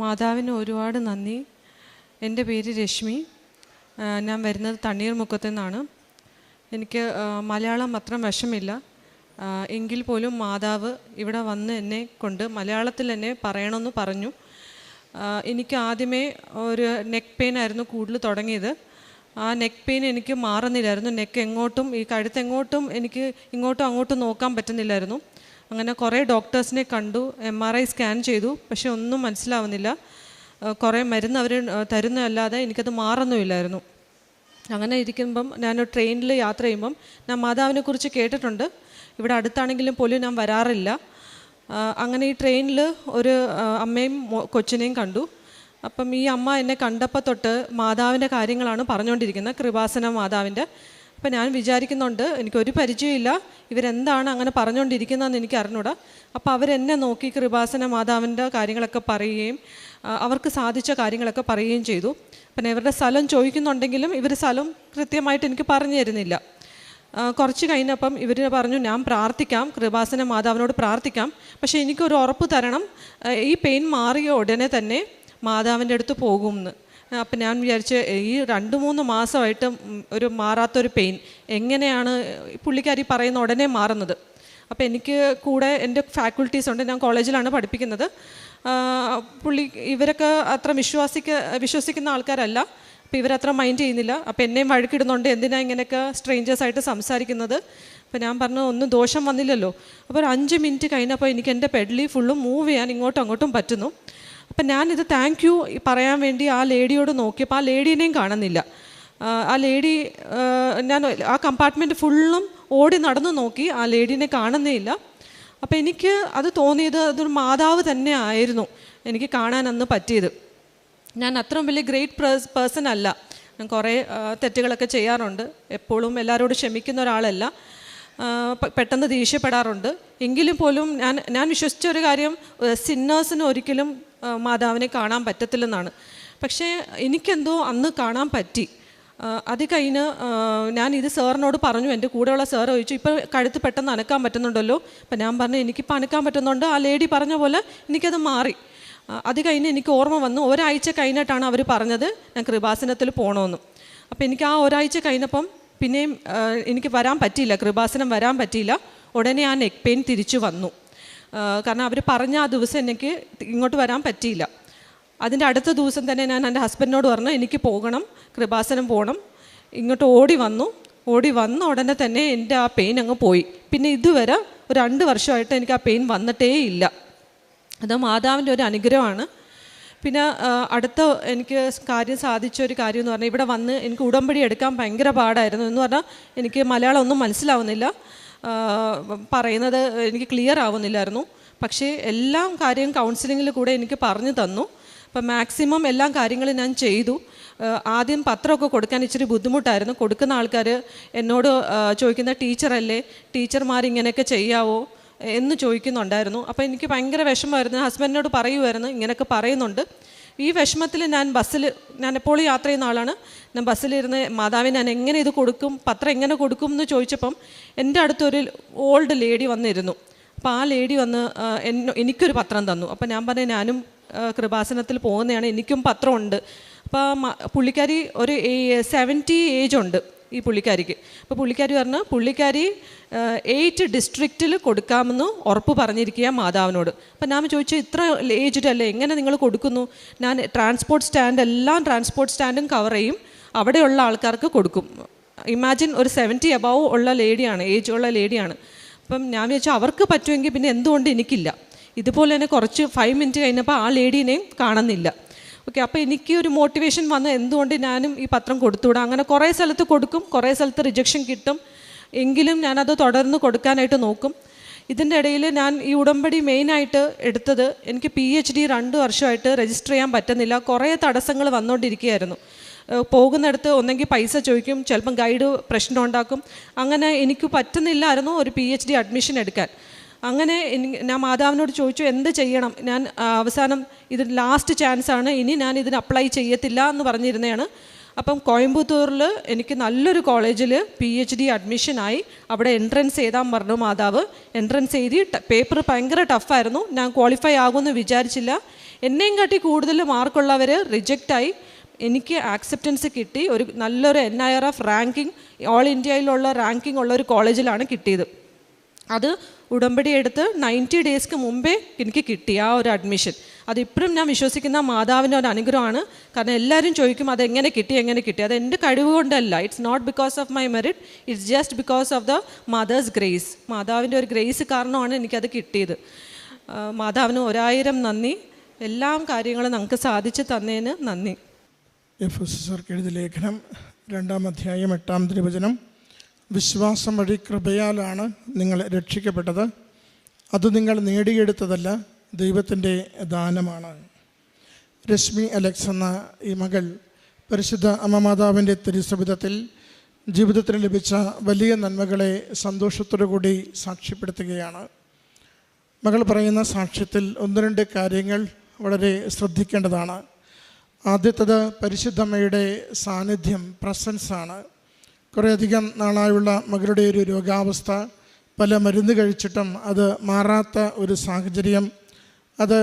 മാതാവിന് ഒരുപാട് നന്ദി. എൻ്റെ പേര് രശ്മി. ഞാൻ വരുന്നത് തണ്ണീർമുക്കത്തു നിന്നാണ്. എനിക്ക് മലയാളം അത്ര വശമില്ല. എങ്കിൽ പോലും മാതാവ് ഇവിടെ വന്ന് എന്നെ കൊണ്ട് മലയാളത്തിൽ എന്നെ പറയണമെന്ന് പറഞ്ഞു. എനിക്ക് ആദ്യമേ ഒരു നെക്ക് പെയിൻ ആയിരുന്നു കൂടുതൽ തുടങ്ങിയത്. ആ നെക്ക് പെയിൻ എനിക്ക് മാറുന്നില്ലായിരുന്നു. നെക്ക് എങ്ങോട്ടും, ഈ കഴുത്തെങ്ങോട്ടും എനിക്ക് ഇങ്ങോട്ടും അങ്ങോട്ടും നോക്കാൻ പറ്റുന്നില്ലായിരുന്നു. അങ്ങനെ കുറേ ഡോക്ടേഴ്സിനെ കണ്ടു, MRI സ്കാൻ ചെയ്തു, പക്ഷെ ഒന്നും മനസ്സിലാവുന്നില്ല. കുറേ മരുന്ന് അവർ തരുന്നതല്ലാതെ എനിക്കത് മാറുന്നുമില്ലായിരുന്നു. അങ്ങനെ ഇരിക്കുമ്പം ഞാൻ ട്രെയിനിൽ യാത്ര ചെയ്യുമ്പം ഞാൻ മാതാവിനെ കുറിച്ച് കേട്ടിട്ടുണ്ട്. ഇവിടെ അടുത്താണെങ്കിലും പോലും ഞാൻ വരാറില്ല. അങ്ങനെ ഈ ട്രെയിനിൽ ഒരു അമ്മയും കൊച്ചിനെയും കണ്ടു. അപ്പം ഈ അമ്മ എന്നെ കണ്ടപ്പോൾ തൊട്ട് മാതാവിൻ്റെ കാര്യങ്ങളാണ് പറഞ്ഞുകൊണ്ടിരിക്കുന്നത്, കൃപാസന മാതാവിൻ്റെ. അപ്പം ഞാൻ വിചാരിക്കുന്നുണ്ട്, എനിക്കൊരു പരിചയമില്ല, ഇവരെന്താണ് അങ്ങനെ പറഞ്ഞുകൊണ്ടിരിക്കുന്നതെന്ന് എനിക്ക് അറിഞ്ഞൂടാ. അപ്പോൾ അവരെന്നെ നോക്കി കൃപാസന മാതാവിൻ്റെ കാര്യങ്ങളൊക്കെ പറയുകയും അവർക്ക് സാധിച്ച കാര്യങ്ങളൊക്കെ പറയുകയും ചെയ്തു. പിന്നെ ഇവരുടെ സ്ഥലം ചോദിക്കുന്നുണ്ടെങ്കിലും ഇവർ സ്ഥലം കൃത്യമായിട്ട് എനിക്ക് പറഞ്ഞു തരുന്നില്ല. കുറച്ച് കഴിഞ്ഞപ്പം ഇവർ പറഞ്ഞു, ഞാൻ പ്രാർത്ഥിക്കാം, കൃപാസന മാതാവിനോട് പ്രാർത്ഥിക്കാം, പക്ഷേ എനിക്കൊരു ഉറപ്പ് തരണം, ഈ പെയിൻ മാറിയ ഉടനെ തന്നെ മാതാവിൻ്റെ അടുത്ത് പോകുമെന്ന്. അപ്പം ഞാൻ വിചാരിച്ച്, ഈ 2-3 മാസമായിട്ട് ഒരു മാറാത്തൊരു പെയിൻ എങ്ങനെയാണ് പുള്ളിക്കാരി പറയുന്ന ഉടനെ മാറുന്നത്? അപ്പോൾ എനിക്ക് കൂടെ എൻ്റെ ഫാക്കൽറ്റീസ് ഉണ്ട്, ഞാൻ കോളേജിലാണ് പഠിപ്പിക്കുന്നത്. ഇവരൊക്കെ അത്ര വിശ്വസിക്കുന്ന ആൾക്കാരല്ല. അപ്പോൾ ഇവരത്ര മൈൻഡ് ചെയ്യുന്നില്ല. അപ്പോൾ എന്നെയും വഴക്കിടുന്നുണ്ട്, എന്തിനാണ് ഇങ്ങനെയൊക്കെ സ്ട്രേഞ്ചേഴ്സായിട്ട് സംസാരിക്കുന്നത്? അപ്പോൾ ഞാൻ പറഞ്ഞു, ഒന്നും ദോഷം വന്നില്ലല്ലോ. അപ്പോൾ ഒരു 5 മിനിറ്റ് കഴിഞ്ഞപ്പോൾ എനിക്ക് എൻ്റെ പെഡലി ഫുള്ളും മൂവ് ചെയ്യാൻ ഇങ്ങോട്ടും അങ്ങോട്ടും പറ്റുന്നു. അപ്പം ഞാനിത് താങ്ക് യു പറയാൻ വേണ്ടി ആ ലേഡിയോട് നോക്കിയപ്പോൾ ആ ലേഡീനെയും കാണുന്നില്ല. ആ ലേഡി, ഞാൻ ആ കമ്പാർട്ട്മെൻറ്റ് ഫുള്ളും ഓടി നടന്നു നോക്കി, ആ ലേഡീനെ കാണുന്നേ ഇല്ല. അപ്പോൾ എനിക്ക് അത് തോന്നിയത് അതൊരു മാതാവ് തന്നെ ആയിരുന്നു എനിക്ക് കാണാൻ അന്ന് പറ്റിയത്. ഞാൻ അത്രയും വലിയ ഗ്രേറ്റ് പേഴ്സൺ അല്ല. ഞാൻ കുറേ തെറ്റുകളൊക്കെ ചെയ്യാറുണ്ട്, എപ്പോഴും എല്ലാവരോടും ക്ഷമിക്കുന്ന ഒരാളല്ല, പെട്ടെന്ന് ദേഷ്യപ്പെടാറുണ്ട്. എങ്കിലും പോലും ഞാൻ വിശ്വസിച്ച ഒരു കാര്യം, സിന്നേഴ്സിന് ഒരിക്കലും മാതാവിനെ കാണാൻ പറ്റത്തില്ലെന്നാണ്. പക്ഷേ എനിക്കെന്തോ അന്ന് കാണാൻ പറ്റി. അത് കഴിഞ്ഞ് ഞാൻ ഇത് സാറിനോട് പറഞ്ഞു. എൻ്റെ കൂടെയുള്ള സാർ ചോദിച്ചു, ഇപ്പോൾ കഴുത്ത് പെട്ടെന്ന് അനക്കാൻ പറ്റുന്നുണ്ടല്ലോ? അപ്പം ഞാൻ പറഞ്ഞു, എനിക്കിപ്പോൾ അനക്കാൻ പറ്റുന്നുണ്ട്, ആ ലേഡി പറഞ്ഞ പോലെ എനിക്കത് മാറി. അത് കഴിഞ്ഞ് എനിക്ക് ഓർമ്മ വന്നു, ഒരാഴ്ച കഴിഞ്ഞിട്ടാണ് അവർ പറഞ്ഞത് ഞാൻ കൃപാസനത്തിൽ പോകണമെന്ന്. അപ്പോൾ എനിക്ക് ആ ഒരാഴ്ച കഴിഞ്ഞപ്പം പിന്നെയും എനിക്ക് വരാൻ പറ്റിയില്ല, കൃപാസനം വരാൻ പറ്റിയില്ല. ഉടനെ ആ നെക്ക് പെയിൻ തിരിച്ചു വന്നു. കാരണം അവർ പറഞ്ഞ ആ ദിവസം എനിക്ക് ഇങ്ങോട്ട് വരാൻ പറ്റിയില്ല. അതിൻ്റെ അടുത്ത ദിവസം തന്നെ ഞാൻ എൻ്റെ ഹസ്ബൻഡിനോട് പറഞ്ഞു, എനിക്ക് പോകണം, കൃപാസനം പോകണം. ഇങ്ങോട്ട് ഓടി വന്ന ഉടനെ തന്നെ എൻ്റെ ആ പെയിൻ അങ്ങ് പോയി. പിന്നെ ഇതുവരെ ഒരു 2 വർഷമായിട്ട് എനിക്ക് ആ പെയിൻ വന്നിട്ടേ ഇല്ല. അത് മാതാവിൻ്റെ ഒരു അനുഗ്രഹമാണ്. പിന്നെ അടുത്ത എനിക്ക് കാര്യം സാധിച്ചൊരു കാര്യം എന്ന് പറഞ്ഞാൽ, ഇവിടെ വന്ന് എനിക്ക് ഉടമ്പടി എടുക്കാൻ ഭയങ്കര പാടായിരുന്നു. എന്ന് പറഞ്ഞാൽ എനിക്ക് മലയാളം ഒന്നും മനസ്സിലാവുന്നില്ല, പറയുന്നത് എനിക്ക് ക്ലിയർ ആവുന്നില്ലായിരുന്നു. പക്ഷേ എല്ലാം കാര്യം കൗൺസിലിങ്ങിൽ കൂടെ എനിക്ക് പറഞ്ഞു തന്നു. അപ്പം മാക്സിമം എല്ലാ കാര്യങ്ങളും ഞാൻ ചെയ്തു. ആദ്യം പത്രമൊക്കെ കൊടുക്കാൻ ഇച്ചിരി ബുദ്ധിമുട്ടായിരുന്നു. കൊടുക്കുന്ന ആൾക്കാർ എന്നോട് ചോദിക്കുന്ന, ടീച്ചറല്ലേ, ടീച്ചർമാരിങ്ങനെയൊക്കെ ചെയ്യാവോ എന്ന് ചോദിക്കുന്നുണ്ടായിരുന്നു. അപ്പോൾ എനിക്ക് ഭയങ്കര വിഷമമായിരുന്നു. ഹസ്ബൻഡിനോട് പറയുമായിരുന്നു, ഇങ്ങനെയൊക്കെ പറയുന്നുണ്ട്. ഈ വിഷമത്തിൽ ഞാൻ എപ്പോഴും യാത്ര ചെയ്യുന്ന ആളാണ്. ഞാൻ ബസ്സിലിരുന്ന് മാതാവിന് ഞാൻ എങ്ങനെ ഇത് കൊടുക്കും, പത്രം എങ്ങനെ കൊടുക്കും എന്ന് ചോദിച്ചപ്പം എൻ്റെ അടുത്തൊരു ഓൾഡ് ലേഡി വന്നിരുന്നു. അപ്പോൾ ആ ലേഡി വന്ന് എനിക്കൊരു പത്രം തന്നു. അപ്പോൾ ഞാൻ പറഞ്ഞു, ഞാനും കൃപാസനത്തിൽ പോകുന്നതാണ്, എനിക്കും പത്രമുണ്ട്. അപ്പോൾ പുള്ളിക്കാരി ഒരു 70 ഏജ് ഉണ്ട് ഈ പുള്ളിക്കാരിക്ക്. അപ്പോൾ പുള്ളിക്കാരി പറഞ്ഞു, പുള്ളിക്കാരി 8 ഡിസ്ട്രിക്റ്റിൽ കൊടുക്കാമെന്ന് ഉറപ്പ് പറഞ്ഞിരിക്കുക മാതാവിനോട്. അപ്പം ഞാൻ ചോദിച്ചു, ഇത്ര ഏജ്ഡ് അല്ലേ, എങ്ങനെ നിങ്ങൾ കൊടുക്കുന്നു? ഞാൻ ട്രാൻസ്പോർട്ട് സ്റ്റാൻഡും കവർ ചെയ്യും, അവിടെയുള്ള ആൾക്കാർക്ക് കൊടുക്കും. ഇമാജിൻ, ഒരു 70 അബവ് ഉള്ള ലേഡിയാണ്, ഏജ് ഉള്ള ലേഡിയാണ്. അപ്പം ഞാൻ വിചാരിച്ചു, അവർക്ക് പറ്റുമെങ്കിൽ പിന്നെ എന്തുകൊണ്ട് എനിക്കില്ല? ഇതുപോലെ തന്നെ കുറച്ച് 5 മിനിറ്റ് കഴിഞ്ഞപ്പോൾ ആ ലേഡീനെയും കാണുന്നില്ല. ഓക്കെ, അപ്പോൾ എനിക്ക് ഒരു മോട്ടിവേഷൻ വന്ന്, എന്തുകൊണ്ട് ഞാനും ഈ പത്രം കൊടുത്തുവിടാം. അങ്ങനെ കുറേ സ്ഥലത്ത് കൊടുക്കും, കുറേ സ്ഥലത്ത് റിജക്ഷൻ കിട്ടും, എങ്കിലും ഞാനത് തുടർന്ന് കൊടുക്കാനായിട്ട് നോക്കും. ഇതിൻ്റെ ഇടയിൽ ഞാൻ ഈ ഉടമ്പടി മെയിനായിട്ട് എടുത്തത്, എനിക്ക് PhD 2 വർഷമായിട്ട് രജിസ്റ്റർ ചെയ്യാൻ പറ്റുന്നില്ല. കുറേ തടസ്സങ്ങൾ വന്നുകൊണ്ടിരിക്കുകയായിരുന്നു. പോകുന്നിടത്ത് ഒന്നെങ്കിൽ പൈസ ചോദിക്കും, ചിലപ്പം ഗൈഡ് പ്രശ്നം ഉണ്ടാക്കും. അങ്ങനെ എനിക്ക് പറ്റുന്നില്ലായിരുന്നു ഒരു PhD അഡ്മിഷൻ എടുക്കാൻ. അങ്ങനെ ഞാൻ മാതാവിനോട് ചോദിച്ചു, എന്ത് ചെയ്യണം? ഞാൻ അവസാനം ഇത് ലാസ്റ്റ് ചാൻസാണ്, ഇനി ഞാൻ ഇതിന് അപ്ലൈ ചെയ്യത്തില്ല എന്ന് പറഞ്ഞിരുന്നതാണ്. അപ്പം കോയമ്പത്തൂരിൽ എനിക്ക് നല്ലൊരു കോളേജിൽ PhD അഡ്മിഷനായി. അവിടെ എൻട്രൻസ് എഴുതാൻ പറഞ്ഞു മാതാവ്. എൻട്രൻസ് എഴുതി, പേപ്പർ ഭയങ്കര ടഫായിരുന്നു. ഞാൻ ക്വാളിഫൈ ആകുമെന്ന് വിചാരിച്ചില്ല, എന്നെയും കാട്ടി കൂടുതൽ മാർക്കുള്ളവർ റിജക്റ്റായി. എനിക്ക് ആക്സെപ്റ്റൻസ് കിട്ടി. ഒരു നല്ലൊരു NIRF റാങ്കിങ്, ഓൾ ഇന്ത്യയിലുള്ള റാങ്കിങ് ഉള്ള ഒരു കോളേജിലാണ് കിട്ടിയത്. അത് ഉടമ്പടി എടുത്ത് 90 ഡേയ്സ്ക്ക് മുമ്പേ എനിക്ക് കിട്ടി ആ ഒരു അഡ്മിഷൻ. അതിപ്പോഴും ഞാൻ വിശ്വസിക്കുന്ന മാതാവിൻ്റെ ഒരു അനുഗ്രഹമാണ്. കാരണം എല്ലാവരും ചോദിക്കും അതെങ്ങനെ കിട്ടി. അത് എൻ്റെ കഴിവ് കൊണ്ടല്ല. It's not because of my merit, it's just because of the mother's grace. മാതാവിൻ്റെ ഒരു ഗ്രേസ് കാരണമാണ് എനിക്കത് കിട്ടിയത്. മാതാവിന് 1000 നന്ദി. എല്ലാ കാര്യങ്ങളും നമുക്ക് സാധിച്ചു തന്നതിന് നന്ദി. എഫെസ്യർക്ക് എഴുതിയ ലേഖനം 2-ാം അധ്യായം 8-ാം തിരുവചനം, വിശ്വാസം വഴി കൃപയാലാണ് നിങ്ങൾ രക്ഷിക്കപ്പെട്ടത്, അത് നിങ്ങൾ നേടിയെടുത്തതല്ല, ദൈവത്തിൻ്റെ ദാനമാണ്. രശ്മി അലക്സ് എന്ന ഈ മകൾ പരിശുദ്ധ അമ്മ മാതാവിൻ്റെ തിരുസവിധത്തിൽ ജീവിതത്തിന് ലഭിച്ച വലിയ നന്മകളെ സന്തോഷത്തോടു കൂടി സാക്ഷ്യപ്പെടുത്തുകയാണ്. മകൾ പറയുന്ന സാക്ഷ്യത്തിൽ 1-2 കാര്യങ്ങൾ വളരെ ശ്രദ്ധിക്കേണ്ടതാണ്. ആദ്യത്തേത് പരിശുദ്ധമ്മയുടെ സാന്നിധ്യം, പ്രസൻസാണ്. കുറേയധികം നാളായുള്ള മകളുടെ ഒരു രോഗാവസ്ഥ, പല മരുന്ന് കഴിച്ചിട്ടും അത് മാറാത്ത ഒരു സാഹചര്യം, അത്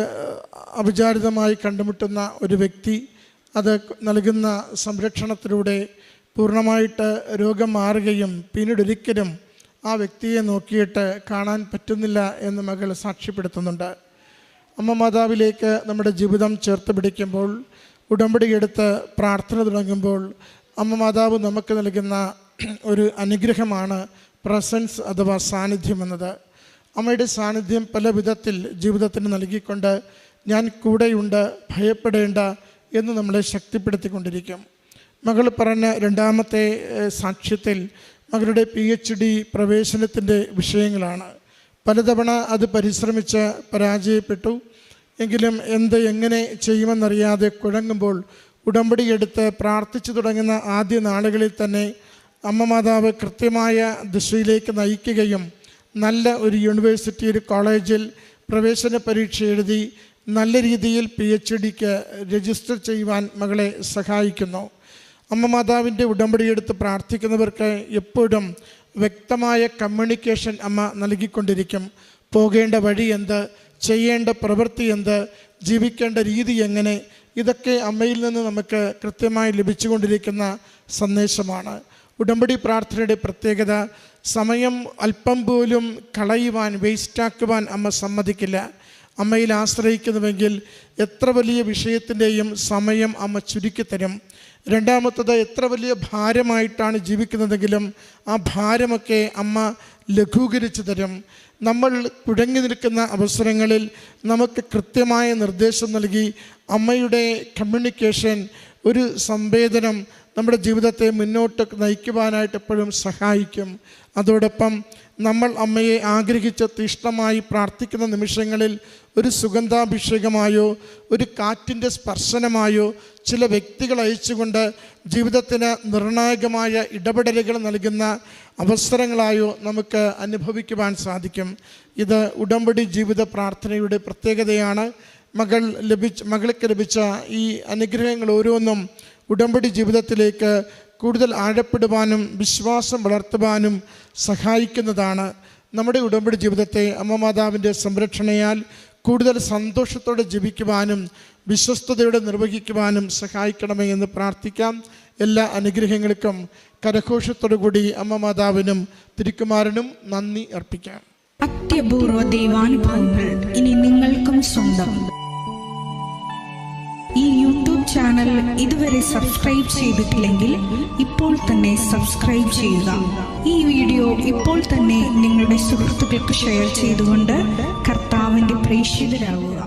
അവിചാരിതമായി കണ്ടുമുട്ടുന്ന ഒരു വ്യക്തി, അത് നൽകുന്ന സംരക്ഷണത്തിലൂടെ പൂർണ്ണമായിട്ട് രോഗം മാറുകയും പിന്നീടൊരിക്കലും ആ വ്യക്തിയെ നോക്കിയിട്ട് കാണാൻ പറ്റുന്നില്ല എന്ന് മകൾ സാക്ഷ്യപ്പെടുത്തുന്നുണ്ട്. അമ്മ മാതാവിലേക്ക് നമ്മുടെ ജീവിതം ചേർത്ത് പിടിക്കുമ്പോൾ, ഉടമ്പടി എടുത്ത് പ്രാർത്ഥന തുടങ്ങുമ്പോൾ അമ്മ മാതാവ് നമുക്ക് നൽകുന്ന ഒരു അനുഗ്രഹമാണ് പ്രസൻസ് അഥവാ സാന്നിധ്യം എന്നത്. അമ്മയുടെ സാന്നിധ്യം പല വിധത്തിൽ ജീവിതത്തിന് നൽകിക്കൊണ്ട് ഞാൻ കൂടെയുണ്ട്, ഭയപ്പെടേണ്ട എന്ന് നമ്മളെ ശക്തിപ്പെടുത്തിക്കൊണ്ടിരിക്കും. മകൾ പറഞ്ഞ 2-ാമത്തെ സാക്ഷ്യത്തിൽ മകളുടെ PhD പ്രവേശനത്തിൻ്റെ വിഷയങ്ങളാണ്. പലതവണ അത് പരിശ്രമിച്ച് പരാജയപ്പെട്ടു. എങ്കിലും എങ്ങനെ ചെയ്യുമെന്നറിയാതെ കുഴങ്ങുമ്പോൾ ഉടമ്പടി എടുത്ത് പ്രാർത്ഥിച്ചു തുടങ്ങുന്ന ആദ്യ നാളുകളിൽ തന്നെ അമ്മ മാതാവ് കൃത്യമായ ദിശയിലേക്ക് നയിക്കുകയും നല്ല ഒരു യൂണിവേഴ്സിറ്റി, ഒരു കോളേജിൽ പ്രവേശന പരീക്ഷ എഴുതി നല്ല രീതിയിൽ PhDക്ക് രജിസ്റ്റർ ചെയ്യുവാൻ മകളെ സഹായിക്കുന്നു. അമ്മ മാതാവിൻ്റെ ഉടമ്പടി എടുത്ത് പ്രാർത്ഥിക്കുന്നവർക്ക് എപ്പോഴും വ്യക്തമായ കമ്മ്യൂണിക്കേഷൻ അമ്മ നൽകിക്കൊണ്ടിരിക്കും. പോകേണ്ട വഴി എന്ത്, ചെയ്യേണ്ട പ്രവൃത്തി എന്ത്, ജീവിക്കേണ്ട രീതി എങ്ങനെ, ഇതൊക്കെ അമ്മയിൽ നിന്ന് നമുക്ക് കൃത്യമായി ലഭിച്ചുകൊണ്ടിരിക്കുന്ന സന്ദേശമാണ്. ഉടമ്പടി പ്രാർത്ഥനയുടെ പ്രത്യേകത, സമയം അല്പം പോലും കളയുവാൻ, വേസ്റ്റാക്കുവാൻ അമ്മ സമ്മതിക്കില്ല. അമ്മയിൽ ആശ്രയിക്കുന്നുവെങ്കിൽ എത്ര വലിയ വിഷയത്തിൻ്റെയും സമയം അമ്മ ചുരുക്കിത്തരും. 2-ാമത്തത്, എത്ര വലിയ ഭാരമായിട്ടാണ് ജീവിക്കുന്നതെങ്കിലും ആ ഭാരമൊക്കെ അമ്മ ലഘൂകരിച്ചു തരും. നമ്മൾ കുഴങ്ങി നിൽക്കുന്ന അവസരങ്ങളിൽ നമുക്ക് കൃത്യമായ നിർദ്ദേശം നൽകി അമ്മയുടെ കമ്മ്യൂണിക്കേഷൻ, ഒരു സംവേദനം നമ്മുടെ ജീവിതത്തെ മുന്നോട്ട് നയിക്കുവാനായിട്ട് എപ്പോഴും സഹായിക്കും. അതോടൊപ്പം നമ്മൾ അമ്മയെ ആഗ്രഹിച്ച് തീഷ്ണമായി പ്രാർത്ഥിക്കുന്ന നിമിഷങ്ങളിൽ ഒരു സുഗന്ധാഭിഷേകമായോ ഒരു കാറ്റിൻ്റെ സ്പർശനമായോ ചില വ്യക്തികൾ അയച്ചുകൊണ്ട് ജീവിതത്തിന് നിർണായകമായ ഇടപെടലുകൾ നൽകുന്ന അവസരങ്ങളായോ നമുക്ക് അനുഭവിക്കുവാൻ സാധിക്കും. ഇത് ഉടമ്പടി ജീവിത പ്രാർത്ഥനയുടെ പ്രത്യേകതയാണ്. മകൾക്ക് ലഭിച്ച ഈ അനുഗ്രഹങ്ങൾ ഓരോന്നും ഉടമ്പടി ജീവിതത്തിലേക്ക് കൂടുതൽ ആഴപ്പെടുവാനും വിശ്വാസം വളർത്തുവാനും സഹായിക്കുന്നതാണ്. നമ്മുടെ ഉടമ്പടി ജീവിതത്തെ അമ്മ മാതാവിൻ്റെ സംരക്ഷണയാൽ കൂടുതൽ സന്തോഷത്തോടെ ജീവിക്കുവാനും വിശ്വസ്തയോടെ നിർവഹിക്കുവാനും സഹായിക്കണമേ എന്ന് പ്രാർത്ഥിക്കാം. എല്ലാ അനുഗ്രഹങ്ങൾക്കും കരഘോഷത്തോടു കൂടി അമ്മ മാതാവിനും തിരുക്കുമാരനും നന്ദി അർപ്പിക്കാം. അത്യപൂർവ ദൈവാനുഭവങ്ങൾ ഇനി നിങ്ങൾക്കും സ്വന്തം. ഈ യൂട്യൂബ് ചാനൽ ഇതുവരെ സബ്സ്ക്രൈബ് ചെയ്തിട്ടില്ലെങ്കിൽ ഇപ്പോൾ തന്നെ സബ്സ്ക്രൈബ് ചെയ്യുക. ഈ വീഡിയോ ഇപ്പോൾ തന്നെ നിങ്ങളുടെ സുഹൃത്തുക്കൾക്ക് ഷെയർ ചെയ്തുകൊണ്ട് കർത്താവിൻ്റെ പ്രേക്ഷിതരാകുക.